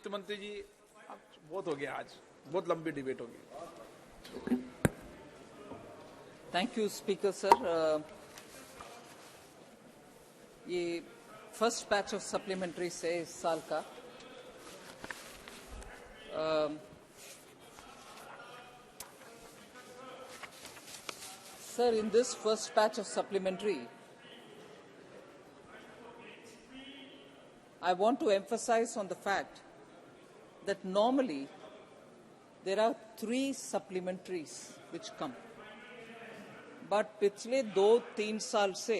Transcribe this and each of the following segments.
वित्त मंत्री जी, बहुत हो गया, आज बहुत लंबी डिबेट होगी। Thank you speaker sir. ये फर्स्ट बैच ऑफ सप्लीमेंट्रीज है इस साल का। Sir, in this first batch of supplementary, I want to emphasize on the fact that normally there are 3 supplementaries which come. But पिछले 2-3 साल से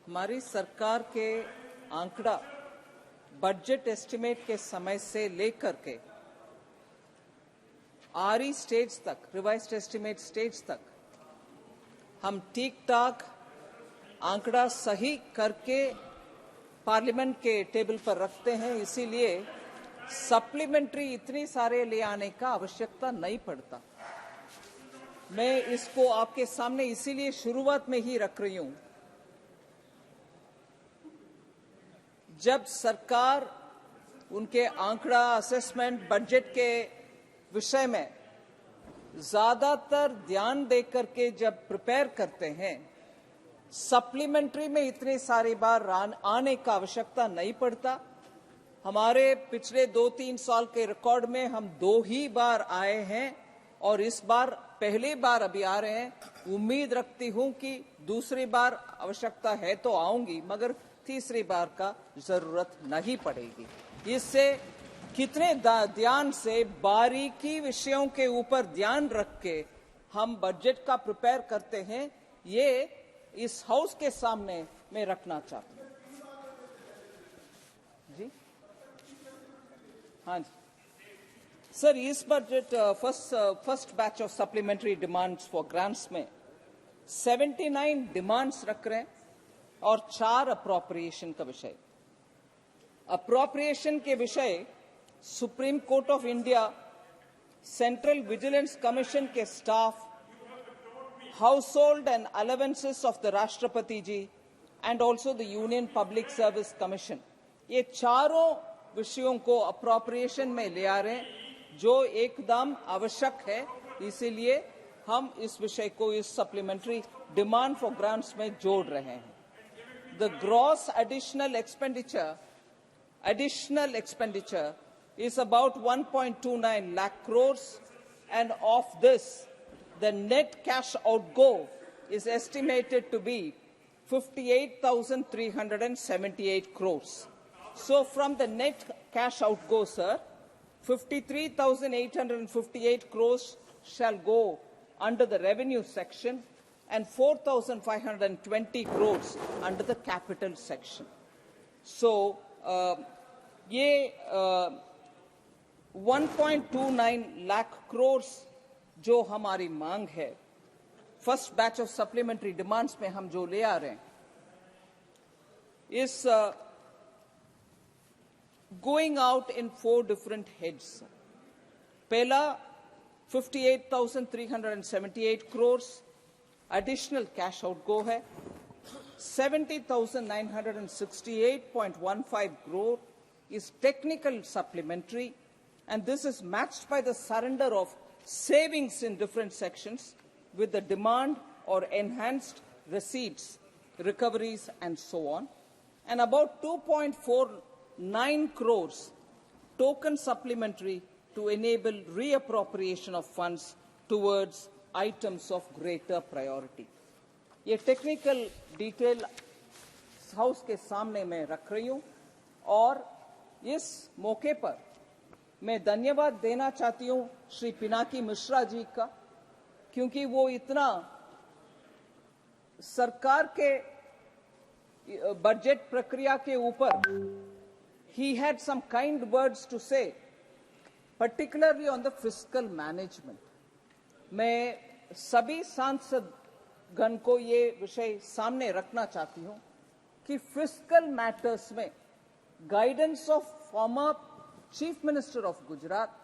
हमारी सरकार के आंकड़ा बजट एस्टिमेट के समय से लेकर के आरई स्टेज तक, रिवाइज्ड एस्टिमेट स्टेज तक हम ठीक ठाक आंकड़ा सही करके पार्लियामेंट के टेबल पर रखते हैं, इसीलिए सप्लीमेंट्री इतनी सारे ले आने का आवश्यकता नहीं पड़ता। मैं इसको आपके सामने इसीलिए शुरुआत में ही रख रही हूं। जब सरकार उनके आंकड़ा असेसमेंट बजट के विषय में ज्यादातर ध्यान देकर के जब प्रिपेयर करते हैं, सप्लीमेंट्री में इतनी सारी बार आने का आवश्यकता नहीं पड़ता। हमारे पिछले 2-3 साल के रिकॉर्ड में हम 2 ही बार आए हैं और इस बार पहली बार अभी आ रहे हैं। उम्मीद रखती हूं कि दूसरी बार आवश्यकता है तो आऊंगी, मगर तीसरी बार का जरूरत नहीं पड़ेगी। इससे कितने ध्यान से बारीकी विषयों के ऊपर ध्यान रख के हम बजट का प्रिपेयर करते हैं, ये इस हाउस के सामने मैं रखना चाहता हूं। जी हाँ जी सर, इस budget first batch of supplementary demands for grants में 79 डिमांड्स रख रहे हैं और 4 अप्रोप्रिएशन का विषय। अप्रोप्रिएशन के विषय Supreme Court of India, central vigilance commission के staff, household and allowances of the Rashtrapati ji and also the Union Public Service Commission, ये चारों विषयों को अप्रोप्रिएशन में ले आ रहे हैं, जो एकदम आवश्यक है। इसीलिए हम इस विषय को इस सप्लीमेंट्री डिमांड फॉर ग्रांट्स में जोड़ रहे हैं। The gross additional expenditure is about 1.29 lakh crores, and of this, the net cash outgo is estimated to be 58,378 crores. So from the net cash outgo, sir, 53,858 crores shall go under the revenue section and 4,520 crores under the capital section. So, ये 1.29 लाख क्रोर्स जो हमारी मांग है, first batch of supplementary demands में हम जो ले आ रहे हैं, इस going out in 4 different heads. पहला 58,378 crores एडिशनल कैश आउटगो है, 70,968.15 crore is technical supplementary, and this is matched by the surrender of savings in different sections with the demand or enhanced receipts, recoveries, and so on. And about 2.49 crores token supplementary to enable reappropriation of funds towards items of greater priority. ये technical detail house के सामने मैं रख रही हूं और इस मौके पर मैं धन्यवाद देना चाहती हूं श्री पिनाकी मिश्रा जी का, क्योंकि वो इतना सरकार के बजट प्रक्रिया के ऊपर he had some kind words to say, particularly on the fiscal management. मैं सभी सांसद गण को ये विषय सामने रखना चाहती हूं कि फिस्कल मैटर्स में guidance of former chief minister of Gujarat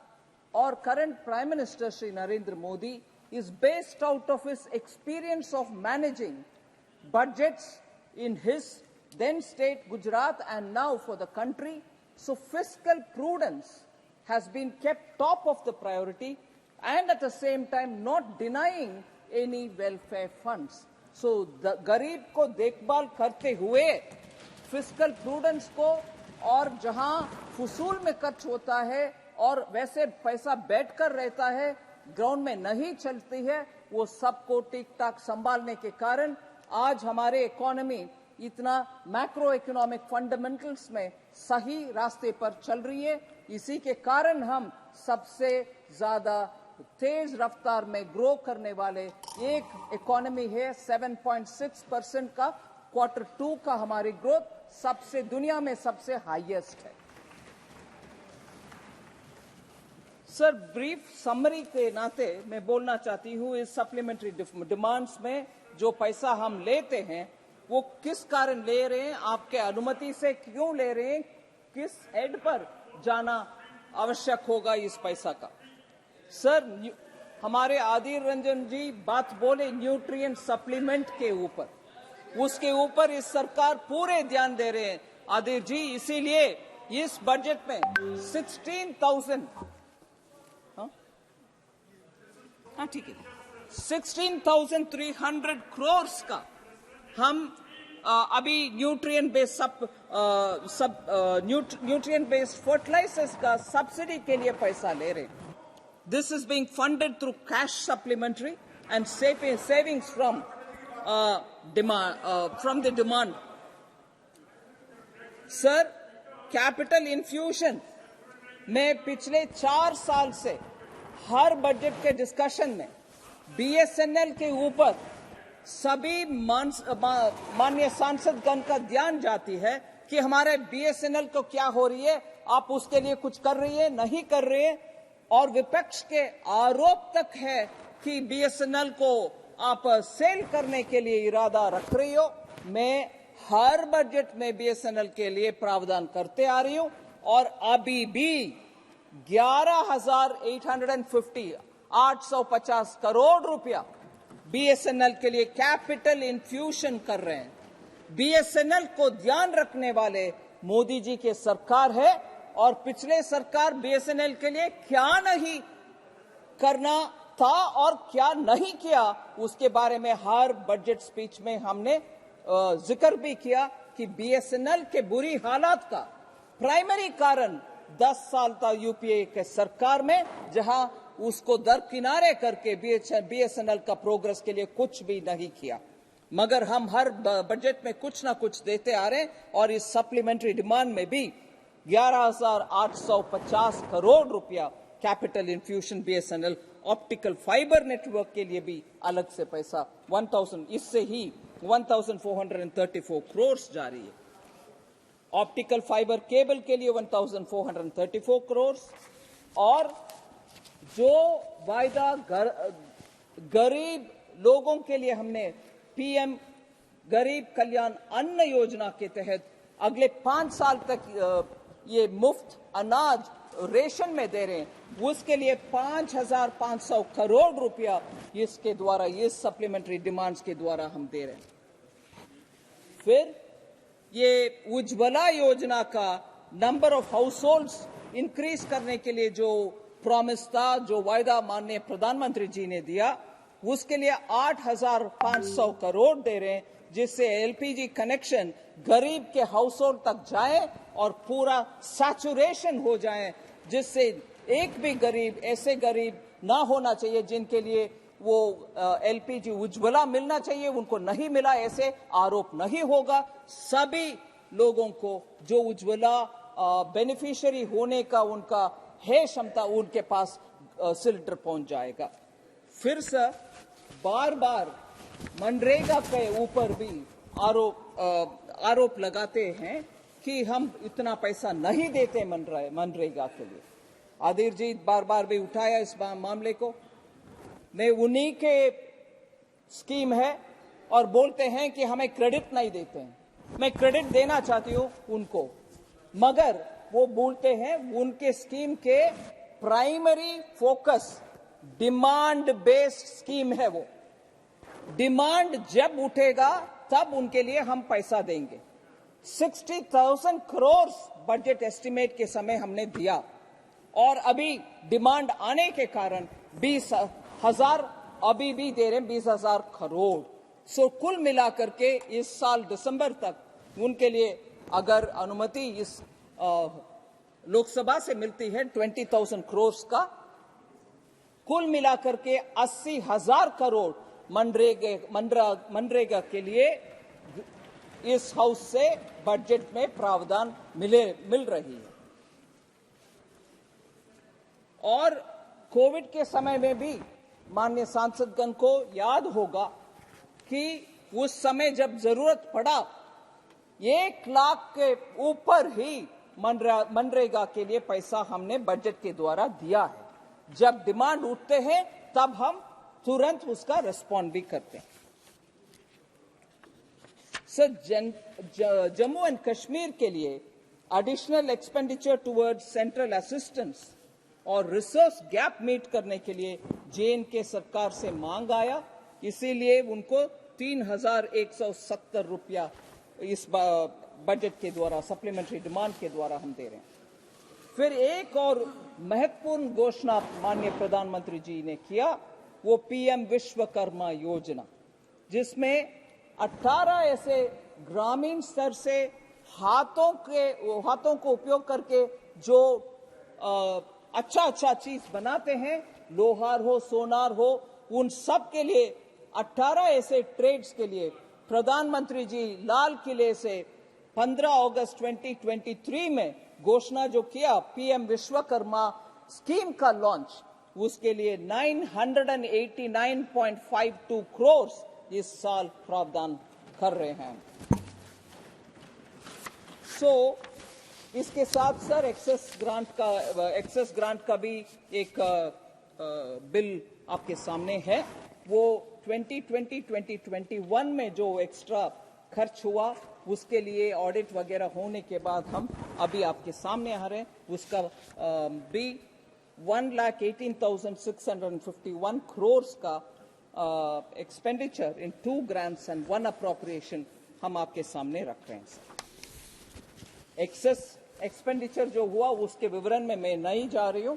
और current prime minister Shri Narendra Modi is based out of his experience of managing budgets in his then state Gujarat and now for the country, So fiscal prudence has been kept top of the priority, and at the same time not denying any welfare funds. So the गरीब को देखभाल करते हुए fiscal prudence को, और जहां फुसूल में खर्च होता है और वैसे पैसा बैठकर रहता है, ग्राउंड में नहीं चलती है, वो सबको ठीक ठाक संभालने के कारण आज हमारे इकोनॉमी इतना मैक्रो इकोनॉमिक फंडामेंटल्स में सही रास्ते पर चल रही है। इसी के कारण हम सबसे ज्यादा तेज रफ्तार में ग्रो करने वाले एक इकोनॉमी है। 7.6% का Q2 का हमारी ग्रोथ सबसे दुनिया में सबसे हाईएस्ट है। सर, ब्रीफ समरी के नाते मैं बोलना चाहती हूं, इस सप्लीमेंट्री डिमांड्स में जो पैसा हम लेते हैं वो किस कारण ले रहे हैं, आपके अनुमति से क्यों ले रहे हैं, किस हेड पर जाना आवश्यक होगा इस पैसा का। सर, हमारे आदिर रंजन जी बात बोले न्यूट्रिएंट सप्लीमेंट के ऊपर, उसके ऊपर इस सरकार पूरे ध्यान दे रहे हैं आदिर जी। इसीलिए इस बजट में 16,000 ठीक है 16,300 करोड़ का हम अभी न्यूट्रिएंट बेस्ड फर्टिलाइजर्स का सब्सिडी के लिए पैसा ले रहे हैं। This is being funded through cash supplementary and savings from the demand. Sir, capital infusion में पिछले 4 साल से हर बजट के डिस्कशन में बीएसएनएल के ऊपर सभी माननीय सांसदगण का ध्यान जाती है कि हमारे बीएसएनएल को क्या हो रही है, आप उसके लिए कुछ कर रही है, नहीं कर रहे हैं, और विपक्ष के आरोप तक है कि बीएसएनएल को आप सेल करने के लिए इरादा रख रही हो। मैं हर बजट में बीएसएनएल के लिए प्रावधान करते आ रही हूं, और अभी भी 850 करोड़ रुपया बीएसएनएल के लिए कैपिटल इन्फ्यूजन कर रहे हैं। बीएसएनएल को ध्यान रखने वाले मोदी जी की सरकार है, और पिछले सरकार बीएसएनएल के लिए क्या नहीं करना था और क्या नहीं किया, उसके बारे में हर बजट स्पीच में हमने जिक्र भी किया कि बीएसएनएल के बुरी हालात का प्राइमरी कारण 10 साल था यूपीए के सरकार में, जहां उसको दरकिनारे करके बीएसएनएल का प्रोग्रेस के लिए कुछ भी नहीं किया। मगर हम हर बजट में कुछ ना कुछ देते आ रहे हैं, और इस सप्लीमेंट्री डिमांड में भी 11,850 करोड़ रुपया capital infusion BSNL optical fibre network के लिए भी अलग से पैसा 1000, इससे ही 1434 करोड़ जारी है। ऑप्टिकल फाइबर केबल के लिए 1434 करोड़, और जो वायदा गरीब लोगों के लिए हमने पीएम गरीब कल्याण अन्न योजना के तहत अगले 5 साल तक ये मुफ्त अनाज रेशन में दे रहे हैं, उसके लिए 5,500 करोड़ रुपया इसके द्वारा, इस सप्लीमेंट्री डिमांड्स के द्वारा हम दे रहे हैं। फिर ये उज्ज्वला योजना का number of house holds increase करने के लिए जो प्रॉमिस था, जो वायदा माननीय प्रधानमंत्री जी ने दिया, उसके लिए 8,500 करोड़ दे रहे हैं, जिससे एलपीजी कनेक्शन गरीब के हाउस होल्ड तक जाए और पूरा सैचुरेशन हो जाए, जिससे एक भी गरीब, ऐसे गरीब ना होना चाहिए जिनके लिए वो एलपीजी उज्ज्वला मिलना चाहिए, उनको नहीं मिला, ऐसे आरोप नहीं होगा। सभी लोगों को जो उज्ज्वला बेनिफिशियरी होने का उनका है क्षमता, उनके पास सिलेंडर पहुंच जाएगा। फिर से बार बार मनरेगा के ऊपर भी आरोप लगाते हैं कि हम इतना पैसा नहीं देते मनरेगा के लिए। आदिर जी बार बार भी उठाया इस मामले को। मैं उन्हीं के स्कीम है और बोलते हैं कि हमें क्रेडिट नहीं देते हैं। मैं क्रेडिट देना चाहती हूं उनको, मगर वो बोलते हैं उनके स्कीम के primary focus demand based scheme है। वो डिमांड जब उठेगा तब उनके लिए हम पैसा देंगे। 60,000 करोड़ बजट एस्टिमेट के समय हमने दिया और अभी डिमांड आने के कारण 20,000 अभी भी दे रहे हैं, 20,000 करोड़। सो कुल मिलाकर के इस साल दिसंबर तक उनके लिए अगर अनुमति इस लोकसभा से मिलती है 20,000 करोड़ का, कुल मिलाकर के 80,000 करोड़ मनरेगा के लिए इस हाउस से बजट में प्रावधान मिल रही है। और कोविड के समय में भी माननीय सांसदगण को याद होगा कि उस समय जब जरूरत पड़ा 1 लाख के ऊपर ही मनरेगा के लिए पैसा हमने बजट के द्वारा दिया है। जब डिमांड उठते हैं तब हम तुरंत उसका रिस्पॉन्ड भी करते हैं। सर, जम्मू एंड कश्मीर के लिए additional expenditure toward central assistance और रिसोर्स गैप मीट करने के लिए जे&के सरकार से मांग आया, इसीलिए उनको 3,170 रुपया इस बजट के द्वारा सप्लीमेंट्री डिमांड के द्वारा हम दे रहे हैं। फिर एक और महत्वपूर्ण घोषणा माननीय प्रधानमंत्री जी ने किया, वो पीएम विश्वकर्मा योजना, जिसमें 18 ऐसे ग्रामीण स्तर से हाथों को उपयोग करके जो अच्छा चीज बनाते हैं, लोहार हो, सोनार हो, उन सब के लिए 18 ऐसे ट्रेड्स के लिए प्रधानमंत्री जी लाल किले से 15 अगस्त 2023 में घोषणा जो किया पीएम विश्वकर्मा स्कीम का लॉन्च, उसके लिए 989.52 करोड़ इस साल प्रावधान कर रहे हैं। इसके साथ सर एक्सेस ग्रांट का भी एक बिल आपके सामने है। वो 2020-2021 में जो एक्स्ट्रा खर्च हुआ उसके लिए ऑडिट वगैरह होने के बाद हम अभी आपके सामने आ रहे हैं, उसका भी 1,18,651 करोड़ का expenditure in 2 grants and 1 appropriation हम आपके सामने रख रहे हैं। एक्सेस एक्सपेंडिचर जो हुआ उसके विवरण में मैं नहीं जा रही हूं,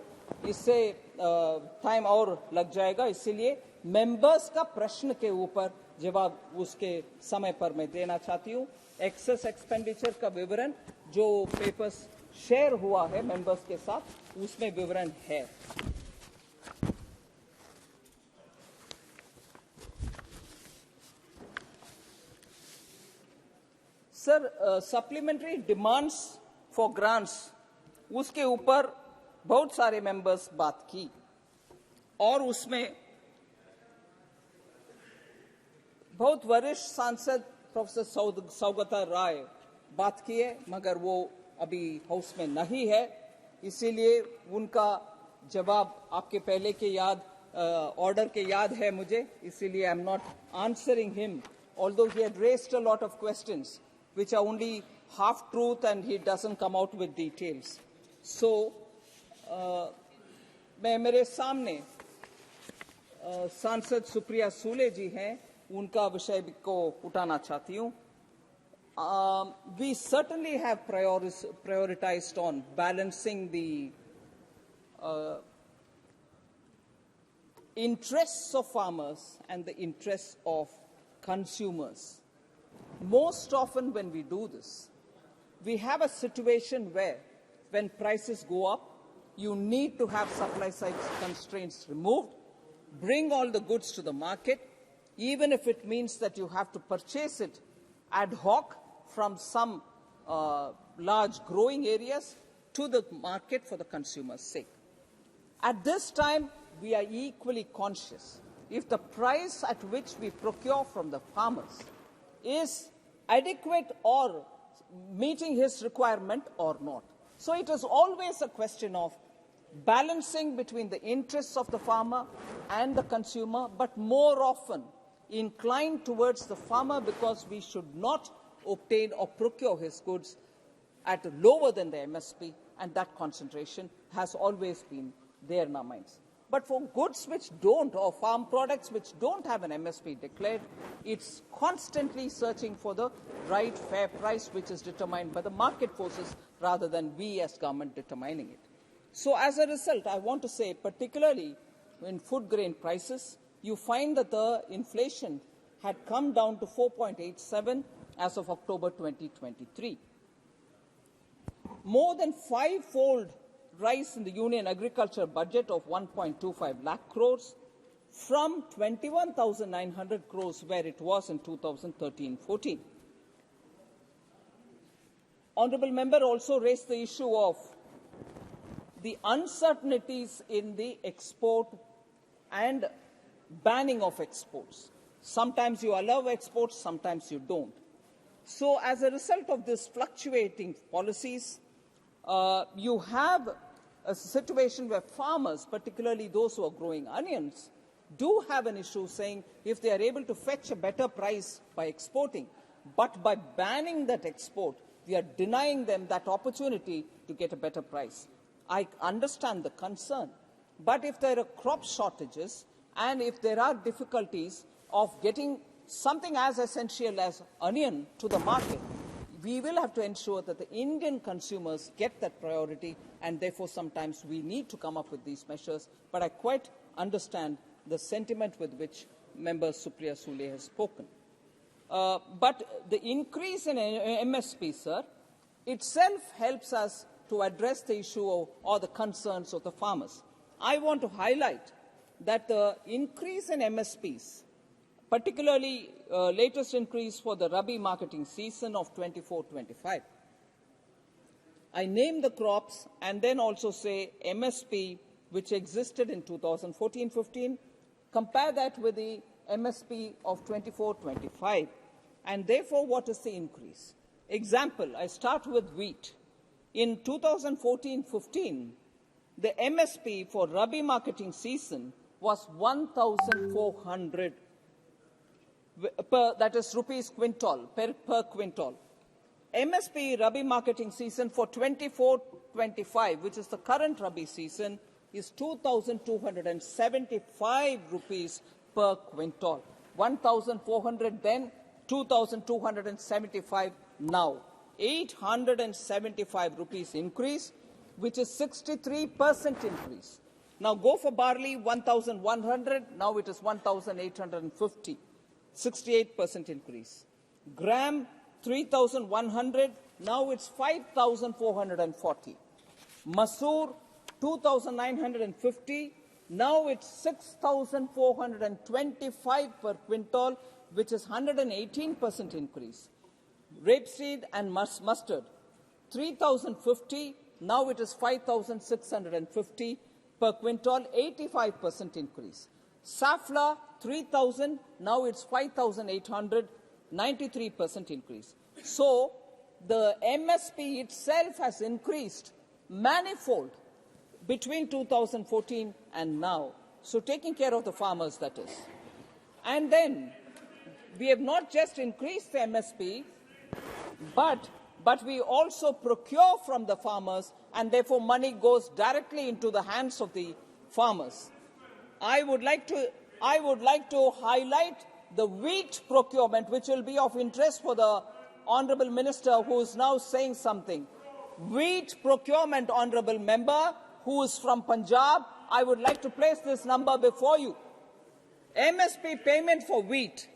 इससे टाइम और लग जाएगा, इसीलिए मेंबर्स का प्रश्न के ऊपर जवाब उसके समय पर मैं देना चाहती हूं। एक्सेस एक्सपेंडिचर का विवरण जो पेपर्स शेयर हुआ है मेंबर्स के साथ, उसमें विवरण है। Sir, supplementary demands for grants, उसके ऊपर बहुत सारे मेंबर्स बात की और उसमें बहुत वरिष्ठ सांसद प्रोफेसर सौगता राय बात की है, मगर वो अभी हाउस में नहीं है, इसीलिए उनका जवाब आपके पहले के ऑर्डर के याद है मुझे, इसीलिए I am not answering him, although he had raised a lot of questions which are only half truth and he doesn't come out with details. So, मेरे सामने सांसद सुप्रिया सूले जी हैं, उनका विषय को उठाना चाहती हूँ। We certainly have prioritized on balancing the interests of farmers and the interests of consumers. Most often when we do this, we have a situation where when prices go up, you need to have supply side constraints removed, bring all the goods to the market, even if it means that you have to purchase it ad hoc from some large growing areas to the market for the consumer's sake. At this time, we are equally conscious if the price at which we procure from the farmers is adequate or meeting his requirement or not. So it is always a question of balancing between the interests of the farmer and the consumer, but more often inclined towards the farmer because we should not obtain or procure his goods at lower than the MSP, and that concentration has always been there in our minds. But for goods which don't, or farm products which don't have an MSP declared, it's constantly searching for the right fair price, which is determined by the market forces rather than we as government determining it. So as a result, I want to say, particularly in food grain prices, you find that the inflation had come down to 4.87 as of October 2023. More than five-fold rise in the Union Agriculture budget of 1.25 lakh crores from 21,900 crores where it was in 2013-14. Honourable Member also raised the issue of the uncertainties in the export and banning of exports. Sometimes you allow exports, sometimes you don't. So as a result of these fluctuating policies, you have a situation where farmers, particularly those who are growing onions, do have an issue saying if they are able to fetch a better price by exporting, but by banning that export, we are denying them that opportunity to get a better price. I understand the concern, but if there are crop shortages and if there are difficulties of getting something as essential as onion to the market, we will have to ensure that the Indian consumers get that priority, and therefore sometimes we need to come up with these measures. But I quite understand the sentiment with which Member Supriya Sule has spoken. But the increase in MSP, sir, itself helps us to address the issue or the concerns of the farmers. I want to highlight that the increase in MSPs, particularly latest increase for the Rabi marketing season of 24-25. I name the crops and then also say MSP which existed in 2014-15, compare that with the MSP of 24-25, and therefore what is the increase? Example, I start with wheat. In 2014-15, the MSP for Rabi marketing season was 1,400 that is rupees quintal, per quintal. MSP Rabi marketing season for 24-25, which is the current Rabi season, is 2,275 rupees per quintal. 1,400 then, 2,275 now. 875 rupees increase, which is 63% increase. Now go for barley, 1,100, now it is 1,850. 68% increase. Gram, 3,100, now it's 5,440. Masoor, 2,950, now it's 6,425 per quintal, which is 118% increase. Rapeseed and mustard, 3,050, now it is 5,650 per quintal, 85% increase. Safflower, 3,000, now it's 5,800, 93% increase. So the MSP itself has increased manifold between 2014 and now. So taking care of the farmers, that is. And then we have not just increased the MSP, but we also procure from the farmers, and therefore money goes directly into the hands of the farmers. I would like to highlight the wheat procurement, which will be of interest for the Honourable Minister who is now saying something. Wheat procurement, Honourable Member, who is from Punjab, I would like to place this number before you. MSP payment for wheat,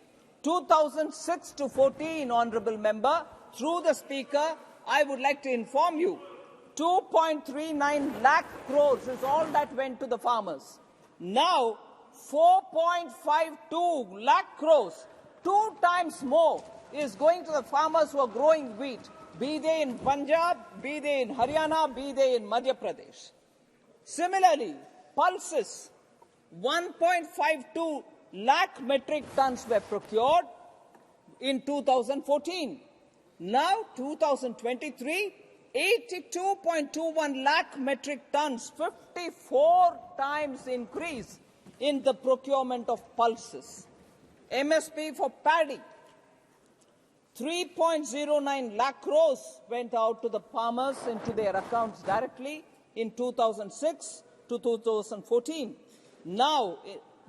2006 to 14, Honourable Member, through the Speaker, I would like to inform you, 2.39 lakh crores is all that went to the farmers. Now, 4.52 lakh crores, 2 times more, is going to the farmers who are growing wheat, be they in Punjab, be they in Haryana, be they in Madhya Pradesh. Similarly, pulses, 1.52 lakh metric tons were procured in 2014. Now, 2023, 82.21 lakh metric tons, 54 times increase in the procurement of pulses. MSP for paddy, 3.09 lakh crores went out to the farmers into their accounts directly in 2006 to 2014. Now,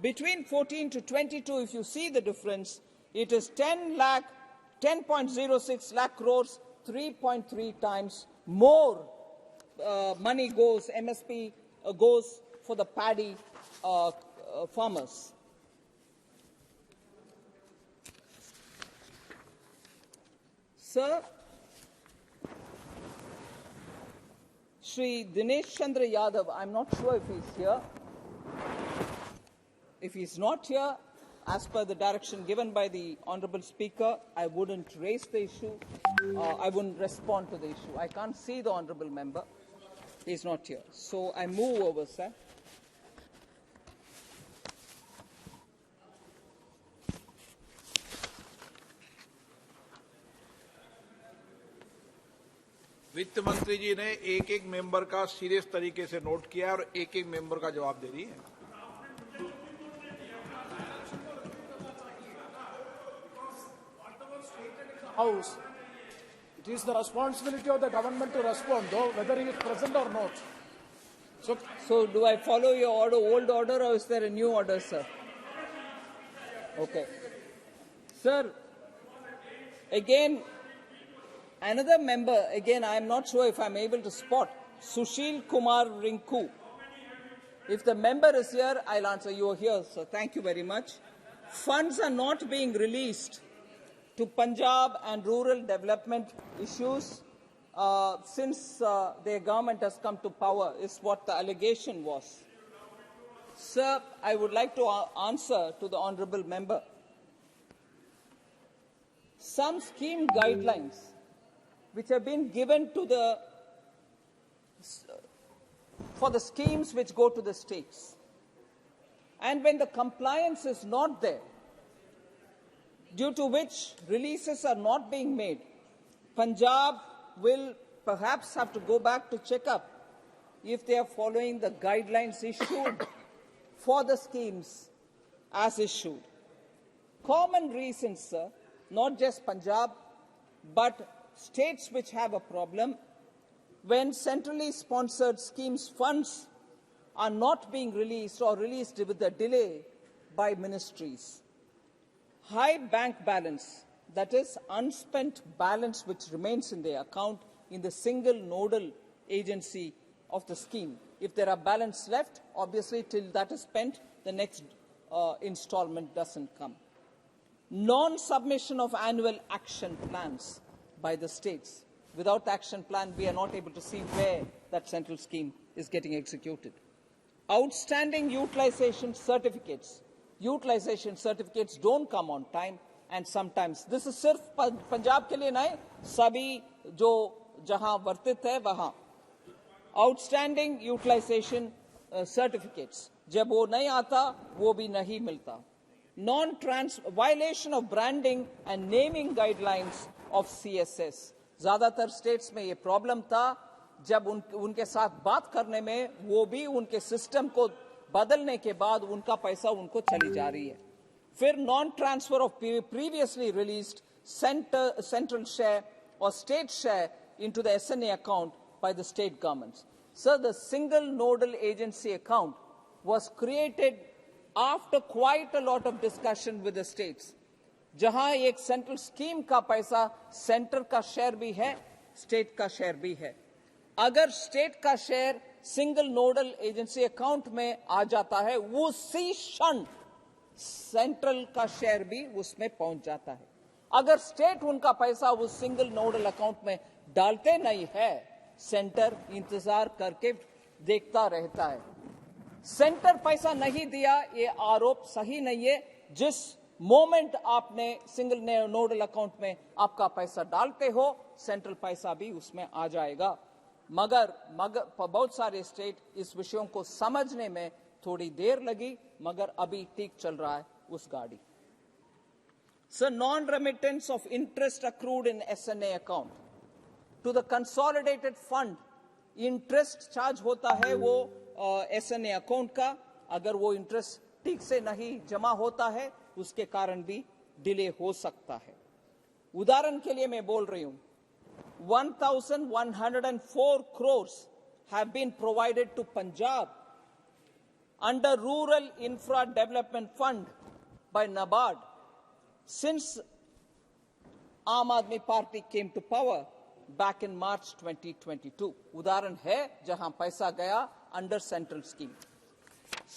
between 14 to 22, if you see the difference, it is 10.06 lakh crores, 3.3 times more money goes, MSP goes for the paddy farmers. Sir, Shri Dinesh Chandra Yadav, I'm not sure if he's here. If he's not here, as per the direction given by the Honorable Speaker, I wouldn't raise the issue. I wouldn't respond to the issue. I can't see the Honorable Member. He's not here. So I move over, sir. वित्त मंत्री जी ने एक एक member का serious तरीके से note किया है और एक एक मेंबर का जवाब दे रही है. House. It is the responsibility of the government to respond, though, whether he is present or not. So do I follow your order, old order, or is there a new order, sir? Okay. Sir, again, another member, again, I am not sure if I am able to spot, Sushil Kumar Rinku. If the member is here, I'll answer. You are here, sir. Thank you very much. Funds are not being released to Punjab and rural development issues since their government has come to power, is what the allegation was. Sir, I would like to answer to the honourable member. Some scheme guidelines which have been given to for the schemes which go to the states. And when the compliance is not there, due to which releases are not being made, Punjab will perhaps have to go back to check up if they are following the guidelines issued for the schemes as issued. Common reasons, sir, not just Punjab, but states which have a problem when centrally sponsored schemes funds are not being released or released with a delay by ministries. High bank balance, that is unspent balance which remains in the account in the single nodal agency of the scheme. If there are balance left, obviously till that is spent, the next installment doesn't come. Non-submission of annual action plans by the states. Without the action plan, we are not able to see where that central scheme is getting executed. Outstanding utilization certificates. Utilization certificates don't come on time, and sometimes this is सिर्फ पंजाब के लिए नहीं, सभी जो जहां वर्तित है वहां. Outstanding utilization certificates, जब वो नहीं आता, वो भी नहीं मिलता. Violation of branding and naming guidelines of CSS. ज्यादातर स्टेट्स में ये प्रॉब्लम था, जब उनके साथ बात करने में वो भी उनके सिस्टम को बदलने के बाद उनका पैसा उनको चली जा रही है. फिर non transfer of previously released central share और state share into the SNA account by the state governments. Sir, the single nodal agency account was created after quite a lot of discussion with the states. जहां एक central scheme का पैसा centre का share भी है, state का share भी है. अगर स्टेट का share single nodal agency account में आ जाता है, उसी क्षण सेंट्रल का शेयर भी उसमें पहुंच जाता है. अगर स्टेट उनका पैसा उस सिंगल नोडल अकाउंट में डालते नहीं है, सेंटर इंतजार करके देखता रहता है. सेंटर पैसा नहीं दिया, ये आरोप सही नहीं है. जिस मोमेंट आपने सिंगल नोडल अकाउंट में आपका पैसा डालते हो, सेंट्रल पैसा भी उसमें आ जाएगा. मगर बहुत सारे स्टेट इस विषयों को समझने में थोड़ी देर लगी, मगर अभी ठीक चल रहा है उस गाड़ी. Sir, non remittance of interest accrued in SNA account to the consolidated fund. Interest charge होता है वो SNA अकाउंट का, अगर वो इंटरेस्ट ठीक से नहीं जमा होता है, उसके कारण भी डिले हो सकता है. उदाहरण के लिए मैं बोल रही हूं, 1,104 crores have been provided to Punjab under Rural Infra Development Fund by NABARD since Aam Aadmi Party came to power back in March 2022. उदाहरण है जहां पैसा गया अंडर सेंट्रल स्कीम.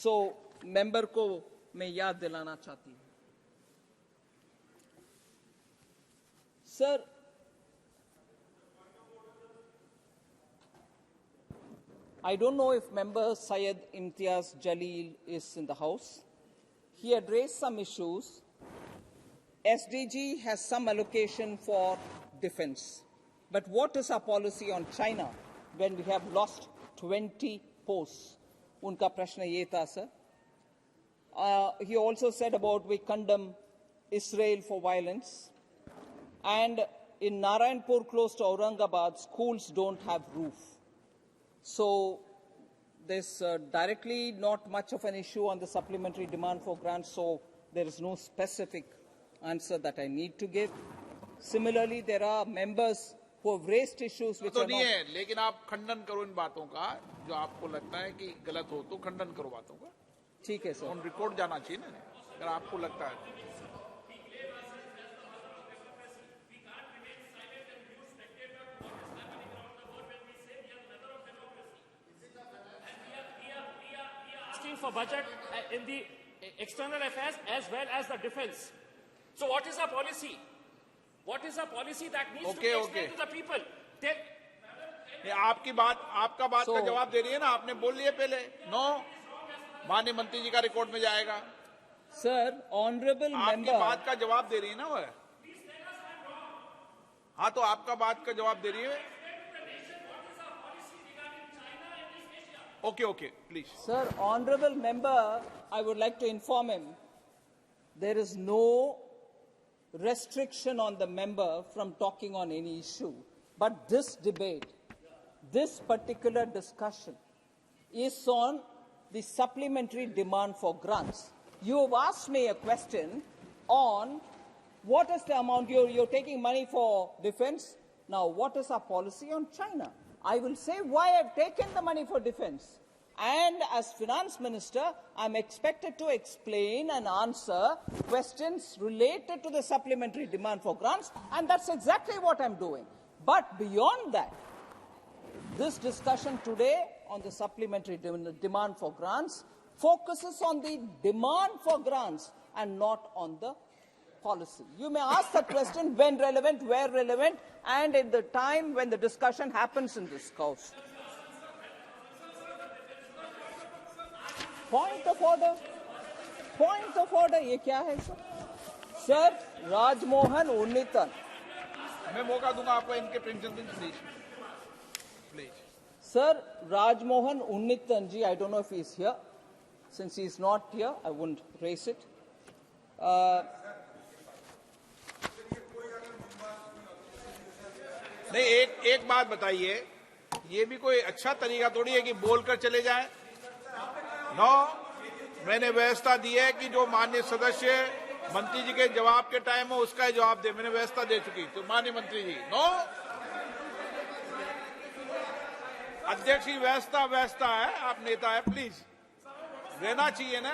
सो मेंबर को मैं याद दिलाना चाहती हूं. Sir, I don't know if member Syed Imtiaz Jalil is in the house. He addressed some issues. SDG has some allocation for defense. But what is our policy on China when we have lost 20 posts? Unka prashna ye tha, sir. He also said about we condemn Israel for violence. And in Narayanpur, close to Aurangabad, schools don't have roof. So there's directly not much of an issue on the supplementary demand for grants, so there is no specific answer that I need to give. Similarly, there are members who have raised issues which तो are नहीं not... है, लेकिन आप खंडन करो इन बातों का. जो आपको लगता है कि गलत हो तो खंडन करो बातों का. ठीक है सर. ऑन रिकॉर्ड जाना चाहिए ना, अगर आपको लगता है. For budget in the external affairs as well as the defense. So what is our policy? What is our policy that needs to be explained to the people? ये आपकी बात, आपका बात का जवाब दे रही है ना, आपने बोल लिया पहले. नो, माननीय मंत्री जी का रिकॉर्ड में जाएगा. सर, ऑनरेबल आपकी मेंबर बात का जवाब दे रही है ना वह. हाँ, तो आपका बात का जवाब दे रही है. Okay, please. Sir, honorable member, I would like to inform him there is no restriction on the member from talking on any issue. But this debate, this particular discussion is on the supplementary demand for grants. You have asked me a question on what is the amount you're taking money for defense. Now, what is our policy on China? I will say why I've taken the money for defense. And as finance minister, I'm expected to explain and answer questions related to the supplementary demand for grants, and that's exactly what I'm doing. But beyond that, this discussion today on the supplementary demand for grants focuses on the demand for grants and not on the policy. You may ask the question when relevant, where relevant, and in the time when the discussion happens in this House. Point of order. Point of order. ये क्या है sir? Sir, Rajmohan उन्नीतन. मैं मौका दूंगा आपको इनके principal please. Sir, Rajmohan Unnithan ji, I don't know if he's here. Since he's not here, I wouldn't raise it. नहीं, एक बात बताइए, ये भी कोई अच्छा तरीका थोड़ी है कि बोलकर चले जाएं. नो, मैंने व्यवस्था दी है कि जो माननीय सदस्य मंत्री जी के जवाब के टाइम हो उसका ही जवाब दे. मैंने व्यवस्था दे चुकी. तो माननीय मंत्री जी, नो, अध्यक्ष की व्यवस्था है, आप नेता है, प्लीज रहना चाहिए ना.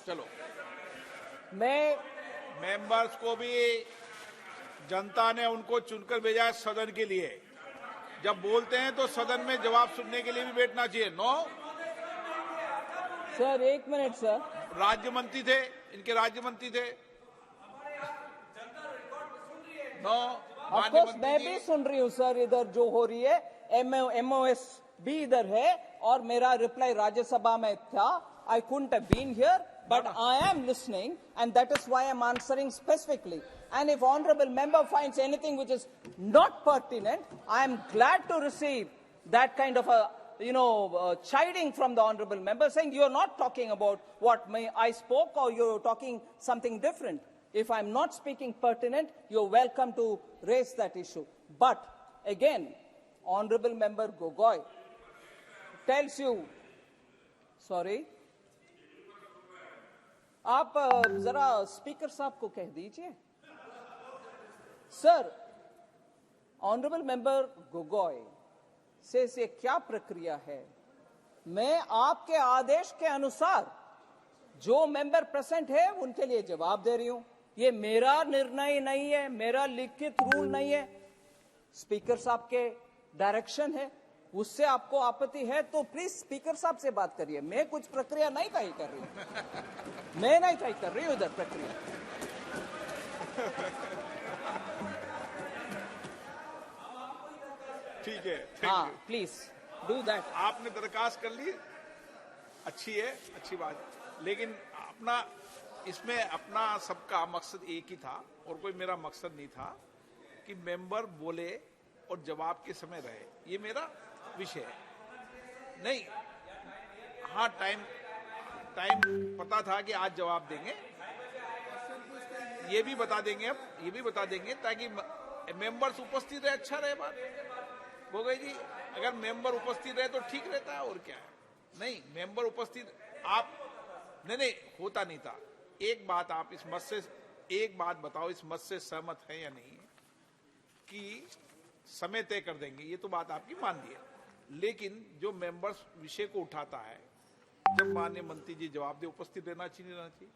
चलो, मैं मेंबर्स को भी जनता ने उनको चुनकर भेजा है सदन के लिए. जब बोलते हैं तो सदन में जवाब सुनने के लिए भी बैठना चाहिए. नो, सर एक मिनट सर. राज्य मंत्री थे, इनके राज्य मंत्री थे. नो, ऑफकोर्स मैं भी सुन रही हूँ सर. इधर जो हो रही है MOS भी इधर है और मेरा रिप्लाई राज्यसभा में था. I couldn't have been here, but I am listening, and that is why I'm answering specifically. And if honorable member finds anything which is not pertinent, I am glad to receive that kind of a chiding from the honorable member, saying you're not talking about what I spoke, or you're talking something different. If I'm not speaking pertinent, you're welcome to raise that issue. But again, honorable member Gogoi tells you, sorry, आप जरा speaker साहब को कह दीजिए. Sir, honourable member Gogoi से ये क्या प्रक्रिया है? मैं आपके आदेश के अनुसार जो मेंबर प्रेजेंट है उनके लिए जवाब दे रही हूं। ये मेरा निर्णय नहीं है, मेरा लिखित रूल नहीं है, स्पीकर साहब के डायरेक्शन है। उससे आपको आपत्ति है तो प्लीज स्पीकर साहब से बात करिए। मैं कुछ प्रक्रिया नहीं तय कर रही हूं, मैं नहीं तय कर रही हूं उधर प्रक्रिया। ठीक है, हाँ, प्लीज डू दैट। आपने दरखास्त कर ली, अच्छी है, अच्छी बात। लेकिन इसमें अपना सबका मकसद एक ही था और कोई मेरा मकसद नहीं था कि मेंबर बोले और जवाब के समय रहे। ये मेरा विषय है। नहीं, हाँ, टाइम पता था कि आज जवाब देंगे, ये भी बता देंगे, अब ये भी बता देंगे ताकि मेंबर्स उपस्थित रहे, अच्छा रहे बात। गोगोई जी, अगर मेंबर उपस्थित रहे तो ठीक रहता है, और क्या है। नहीं, मेंबर उपस्थित नहीं, होता नहीं था। एक बात आप इस मत से, एक बात बताओ, इस मत से सहमत है या नहीं कि समय तय कर देंगे, ये तो बात आपकी मान ली है। लेकिन जो मेंबर्स विषय को उठाता है, जब माननीय मंत्री जी जवाब दे, उपस्थित रहना चाहिए, रहना चाहिए।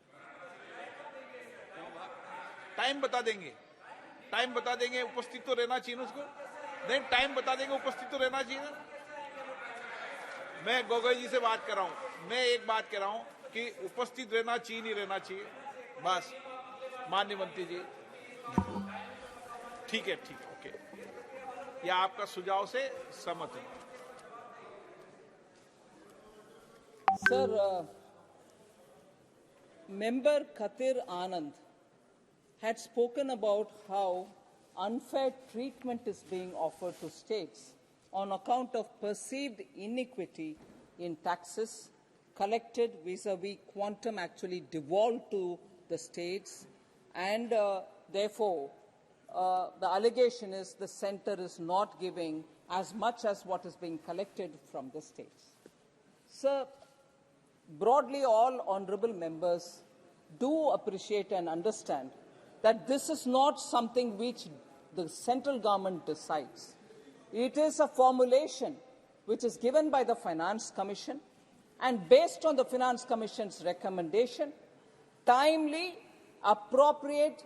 टाइम बता देंगे, उपस्थित तो रहना चाहिए उसको। नहीं, टाइम बता देंगे, उपस्थित तो रहना चाहिए ना। मैं गोगोई जी से बात कर रहा हूं, मैं एक बात कह रहा हूं कि उपस्थित रहना चाहिए, नहीं रहना चाहिए, बस। माननीय मंत्री जी, ठीक है, ओके, या आपका सुझाव से सहमत है। Sir, member Khatir Anand had spoken about how unfair treatment is being offered to states on account of perceived iniquity in taxes collected vis-a-vis quantum actually devolved to the states, and therefore the allegation is the center is not giving as much as what is being collected from the states. Sir, broadly, all honorable members do appreciate and understand that this is not something which the central government decides. It is a formulation which is given by the Finance Commission, and based on the Finance Commission's recommendation, timely, appropriate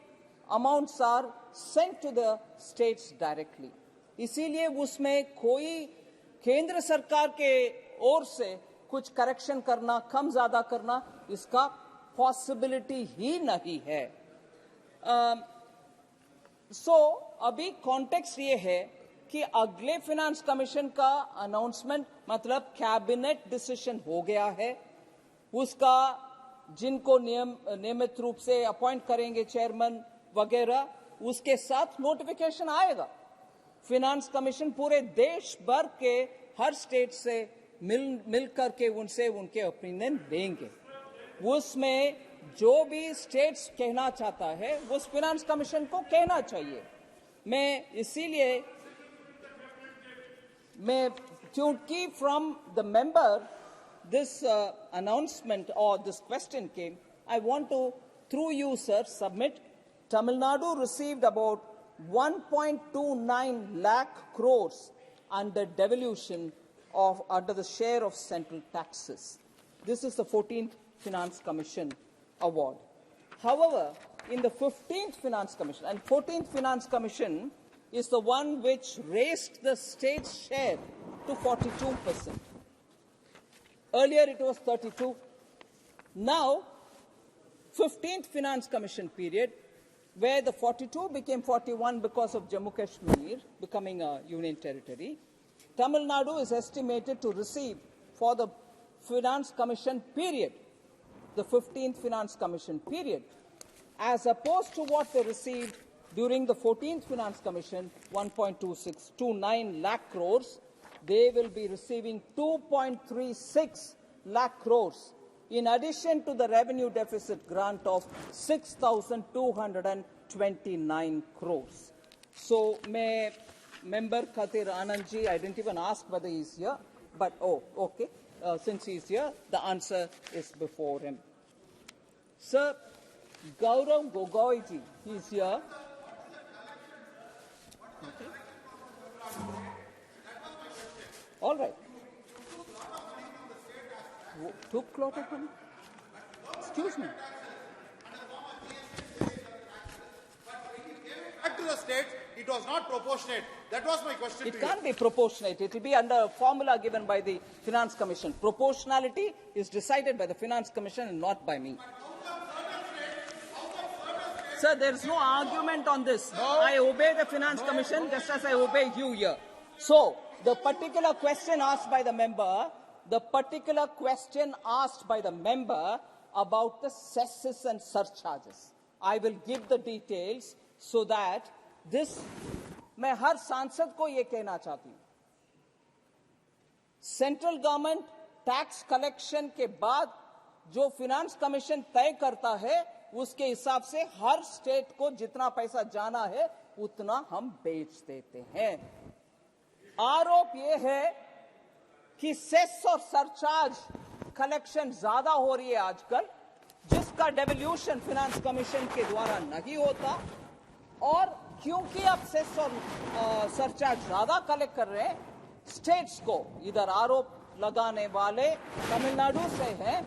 amounts are sent to the states directly. इसीलिए उसमें कोई केंद्र सरकार के ओर से कुछ correction करना, कम ज्यादा करना, इसका पॉसिबिलिटी ही नहीं है। अभी कॉन्टेक्स्ट ये है कि अगले फिनांस कमीशन का अनाउंसमेंट, मतलब कैबिनेट डिसीजन हो गया है, उसका जिनको नियमित रूप से अपॉइंट करेंगे चेयरमैन वगैरह, उसके साथ नोटिफिकेशन आएगा। फिनांस कमीशन पूरे देश भर के हर स्टेट से मिल करके उनसे उनके ओपिनियन लेंगे। उसमें जो भी स्टेट्स कहना चाहता है उस फिनांस कमीशन को कहना चाहिए। मैं इसीलिए क्योंकि from the member this announcement or this question came, I want to, through you, sir, submit. Tamil Nadu received about 1.29 lakh crores under devolution under the share of central taxes. This is the 14th Finance Commission award. However, in the 15th Finance Commission, and 14th Finance Commission is the one which raised the state's share to 42%. Earlier it was 32. Now, 15th Finance Commission period, where the 42 became 41 because of Jammu Kashmir becoming a union territory, Tamil Nadu is estimated to receive for the Finance Commission period, the 15th Finance Commission period, as opposed to what they received during the 14th Finance Commission, 1.29 lakh crores, they will be receiving 2.36 lakh crores, in addition to the revenue deficit grant of 6,229 crores. So, Member Khatir Anand ji, I didn't even ask whether he's here, but okay. Since he's here, the answer is before him. Sir, Gaurav Gogoi ji, he's here. All right. Took lot of money? Excuse me. Back to the states, it was not proportionate. That was my question It to you. can't be proportionate. It will be under a formula given by the Finance Commission. Proportionality is decided by the Finance Commission and not by me. Sir, there is no argument on this. I obey the Finance Commission just as I obey you here. So, the particular question asked by the member, about the cesses and surcharges, I will give the details so that this, मैं हर सांसद को ये कहना चाहती हूं, central government tax collection के बाद जो फाइनेंस कमीशन तय करता है उसके हिसाब से हर स्टेट को जितना पैसा जाना है उतना हम बेच देते हैं। आरोप ये है कि सेस और सरचार्ज कलेक्शन ज्यादा हो रही है आजकल, जिसका डेवल्यूशन फाइनेंस कमीशन के द्वारा नहीं होता, और क्योंकि अब सेस और सरचार्ज ज्यादा कलेक्ट कर रहे हैं, स्टेट्स को, इधर आरोप लगाने वाले तमिलनाडु से हैं,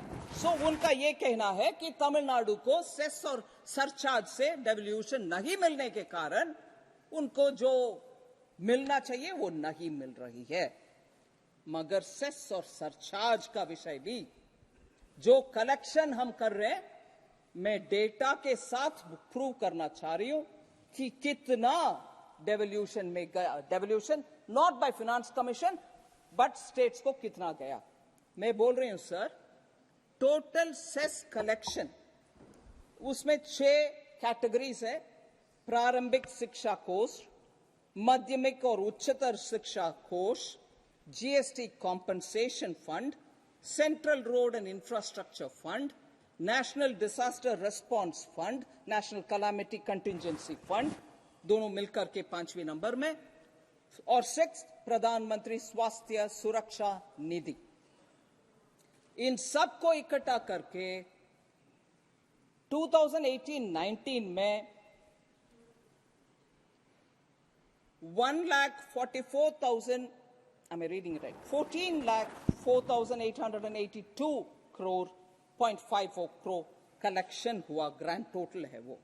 सो उनका ये कहना है कि तमिलनाडु को सेस और सरचार्ज से डेवल्यूशन नहीं मिलने के कारण उनको जो मिलना चाहिए वो नहीं मिल रही है। मगर सेस और सरचार्ज का विषय भी, जो कलेक्शन हम कर रहे हैं, मैं डेटा के साथ प्रूव करना चाह रही हूं कि कितना डेवल्यूशन में गया, devolution not by finance commission but states को कितना गया। मैं बोल रही हूं सर, टोटल सेस कलेक्शन, उसमें 6 कैटेगरीज है। प्रारंभिक शिक्षा कोष, माध्यमिक और उच्चतर शिक्षा कोष, GST compensation fund, central road and infrastructure fund, national disaster response fund, national calamity contingency fund, दोनों मिलकर के 5वें नंबर में, और 6 प्रधानमंत्री स्वास्थ्य सुरक्षा निधि। इन सब को इकट्ठा करके 2018-19 में 1,44,000, am I reading it right? 14,04,882 crore, 0.54 crore collection हुआ, ग्रैंड टोटल है वो।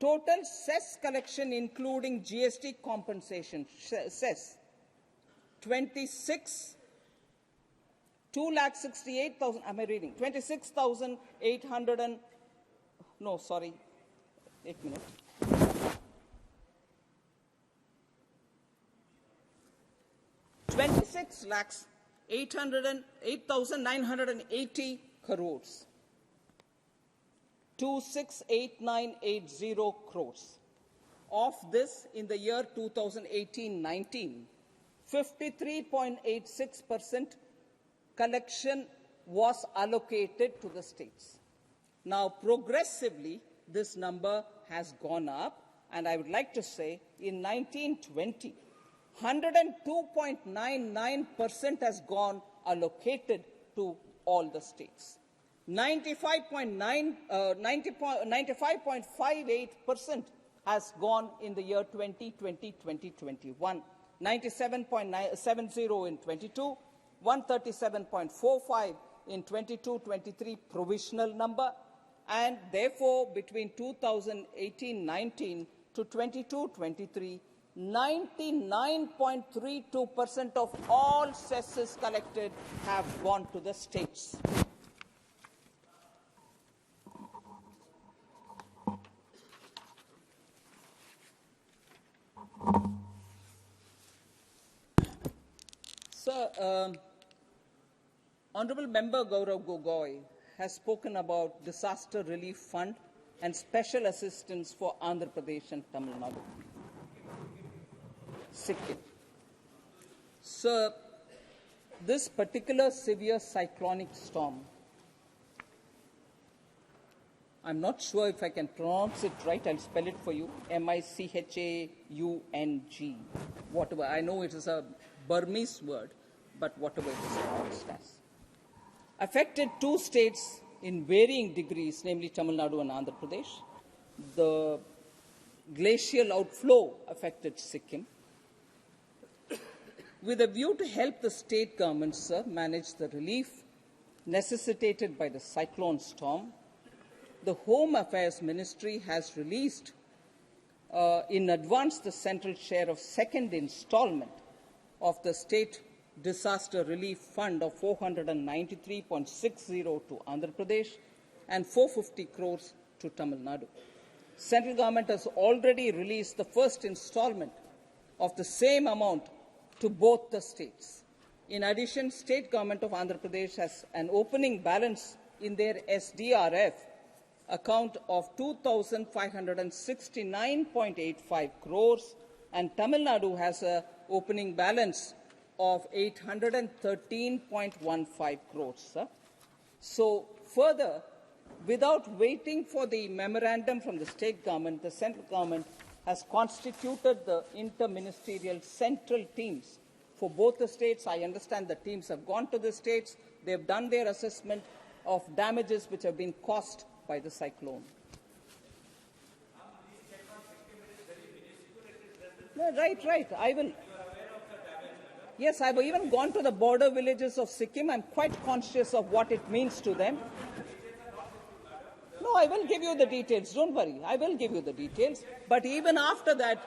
Total cess collection including GST compensation cess 2,68,000, am I reading? 26,800 and, no, sorry, 1 minute. 26,808,980 crores. 268980 crores. Of this, in the year 2018-19, 53.86% collection was allocated to the states. Now, progressively, this number has gone up, and I would like to say in 1920, 102.99% has gone allocated to all the states. 95.58% has gone in the year 2020-2021. 97.70 in 22, 137.45 in 22-23 provisional number, and therefore between 2018-19 to 22-23, 99.32% of all cesses collected have gone to the states. Sir, Honorable Member Gaurav Gogoi has spoken about disaster relief fund and special assistance for Andhra Pradesh and Tamil Nadu. Sikkim. Sir, this particular severe cyclonic storm, I'm not sure if I can pronounce it right. I'll spell it for you. Michaung. Whatever. I know it is a Burmese word, but whatever it is pronounced as. Affected 2 states in varying degrees, namely Tamil Nadu and Andhra Pradesh. The glacial outflow affected Sikkim. With a view to help the state governments manage the relief necessitated by the cyclone storm, the Home Affairs Ministry has released in advance the central share of second installment of the State Disaster Relief Fund of 493.60 to Andhra Pradesh and 450 crores to Tamil Nadu. Central government has already released the first installment of the same amount to both the states. In addition, state government of Andhra Pradesh has an opening balance in their SDRF account of 2,569.85 crores, and Tamil Nadu has an opening balance of 813.15 crores. So further, without waiting for the memorandum from the state government, the central government has constituted the interministerial central teams for both the states. I understand the teams have gone to the states. They have done their assessment of damages which have been caused by the cyclone. No, right. I will. Yes, I've even gone to the border villages of Sikkim. I'm quite conscious of what it means to them. No, I will give you the details. Don't worry. I will give you the details. But even after that,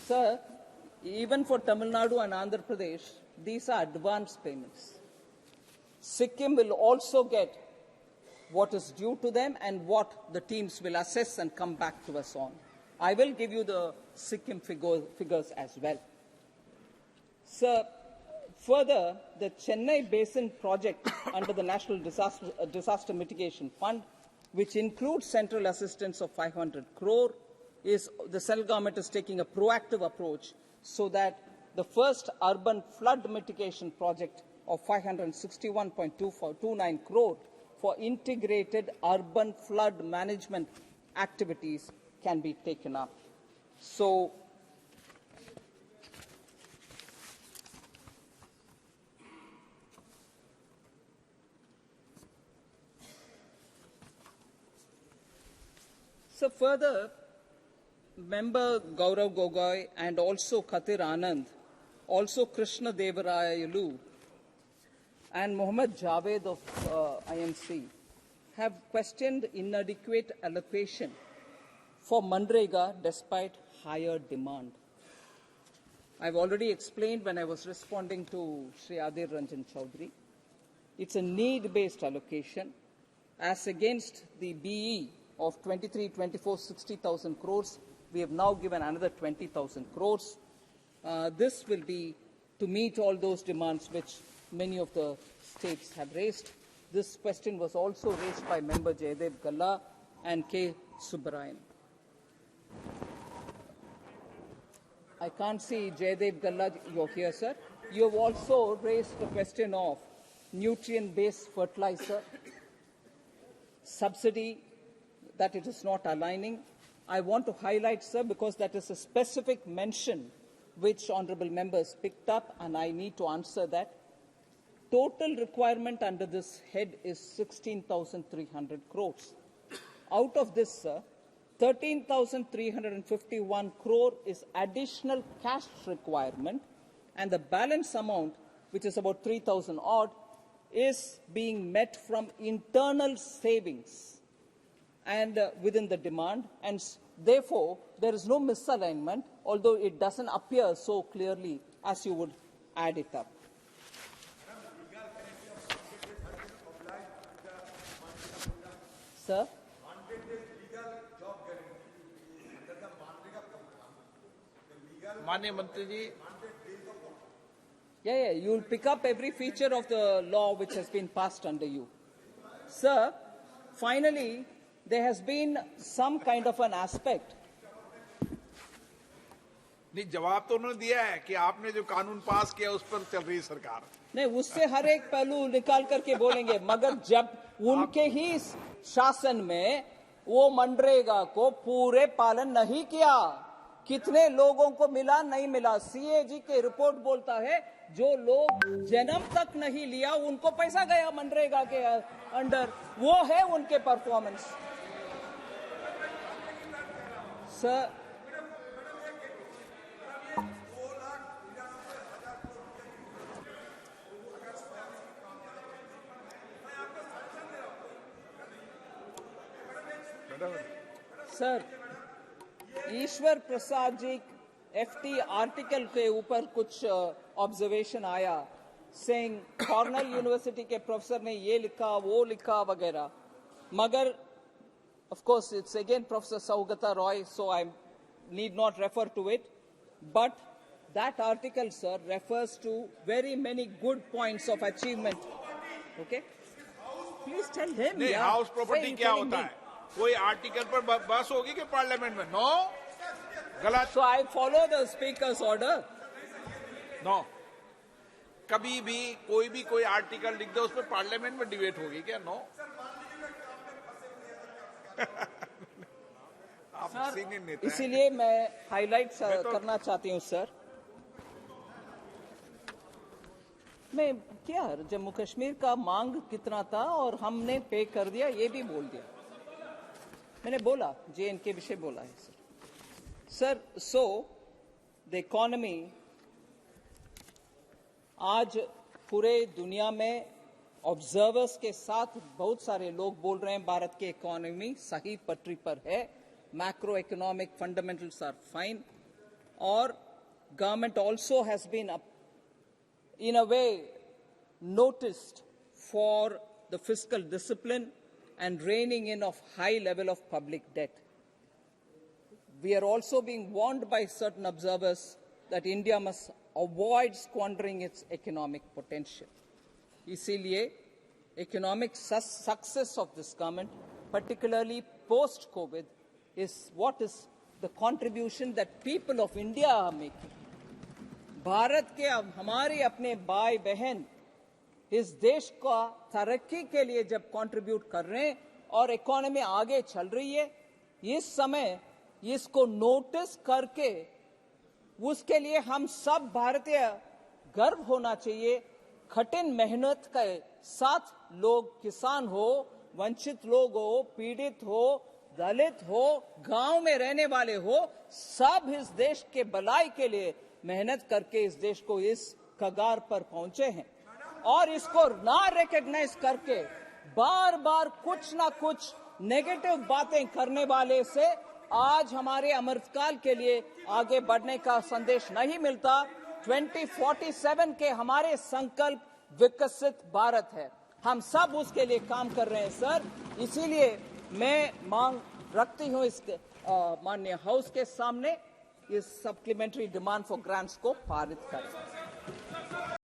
sir, even for Tamil Nadu and Andhra Pradesh, these are advance payments. Sikkim will also get what is due to them and what the teams will assess and come back to us on. I will give you the Sikkim figures as well. Sir, further, the Chennai Basin project under the National Disaster Mitigation Fund, which includes central assistance of 500 crore, the central government is taking a proactive approach so that the first urban flood mitigation project of 561.29 crore for integrated urban flood management activities can be taken up. So, further, Member Gaurav Gogoi and also Khatir Anand, also Krishna Devarayalu and Mohammad Javed of IMC have questioned inadequate allocation for Manrega despite higher demand. I've already explained when I was responding to Sri Adir Ranjan Chaudhary. It's a need-based allocation as against the BE of 60,000 crores. We have now given another 20,000 crores. This will be to meet all those demands which many of the states have raised. This question was also raised by Member Jaydev Galla and K. Subbarayan. I can't see Jaydev Galla, you're here, sir. You have also raised the question of nutrient-based fertilizer subsidy, that it is not aligning. I want to highlight, sir, because that is a specific mention which honourable members picked up, and I need to answer that. Total requirement under this head is 16,300 crores. Out of this, sir, 13,351 crore is additional cash requirement, and the balance amount, which is about 3,000 odd, is being met from internal savings and within the demand, and therefore there is no misalignment, although it doesn't appear so clearly as you would add it up. Sir? माननीय मंत्री जी, Yeah, you will pick up every feature of the law which has been passed under you. Sir, finally, there has been some kind of an aspect. नहीं, जवाब तो उन्होंने दिया है कि आपने जो कानून पास किया उस पर चल रही है सरकार. नहीं, उससे हर एक पहलू निकाल करके बोलेंगे, मगर जब उनके ही शासन में वो मनरेगा को पूरे पालन नहीं किया, कितने लोगों को मिला नहीं मिला। सीएजी के रिपोर्ट बोलता है जो लोग जन्म तक नहीं लिया उनको पैसा गया मनरेगा के अंडर, वो है उनके परफॉर्मेंस। सर सर ईश्वर प्रसाद जी एफटी आर्टिकल के ऊपर कुछ ऑब्जर्वेशन आया, सेइंग कॉर्नेल यूनिवर्सिटी के प्रोफेसर ने ये लिखा वो लिखा वगैरह, मगर of course it's again Professor Saugata Roy, so I need not refer to it, but that article, sir, refers to very many good points of achievement. Okay, please tell him. नहीं, house property क्या होता है? कोई article पर बहस होगी कि parliament में? नो, गलत। So I follow the speaker's order. No, कभी भी कोई आर्टिकल लिख दे उस पर पार्लियामेंट में डिबेट होगी क्या? नो। आप सीनियर नेता हैं। इसीलिए मैं हाईलाइट करना चाहती हूं सर। मैं क्या जम्मू कश्मीर का मांग कितना था और हमने पे कर दिया ये भी बोल दिया। मैंने बोला जे के विषय बोला है सर। सो द इकोनॉमी आज पूरे दुनिया में ऑब्जर्वर्स के साथ बहुत सारे लोग बोल रहे हैं भारत की इकोनॉमी सही पटरी पर है, macro economic fundamentals are fine, और government also has been in a way noticed for the fiscal discipline and reining in of high level of public debt. We are also being warned by certain observers that India must avoid squandering its economic potential. इसीलिए economic success of this government, particularly post-COVID, is what is the contribution that people of India are making. Bharat के हमारे अपने भाई बहन इस देश का तरक्की के लिए जब कंट्रीब्यूट कर रहे हैं और इकोनॉमी आगे चल रही है, इस समय इसको नोटिस करके उसके लिए हम सब भारतीय गर्व होना चाहिए। कठिन मेहनत के साथ लोग, किसान हो, वंचित लोग हो, पीड़ित हो, दलित हो, गांव में रहने वाले हो, सब इस देश के भलाई के लिए मेहनत करके इस देश को इस कगार पर पहुंचे हैं, और इसको ना रिकॉग्नाइज करके बार बार कुछ ना कुछ नेगेटिव बातें करने वाले से आज हमारे अमृतकाल के लिए आगे बढ़ने का संदेश नहीं मिलता। 2047 के हमारे संकल्प विकसित भारत है, हम सब उसके लिए काम कर रहे हैं सर। इसीलिए मैं मांग रखती हूं इस माननीय हाउस के सामने इस सप्लीमेंट्री डिमांड फॉर ग्रांट्स को पारित करें।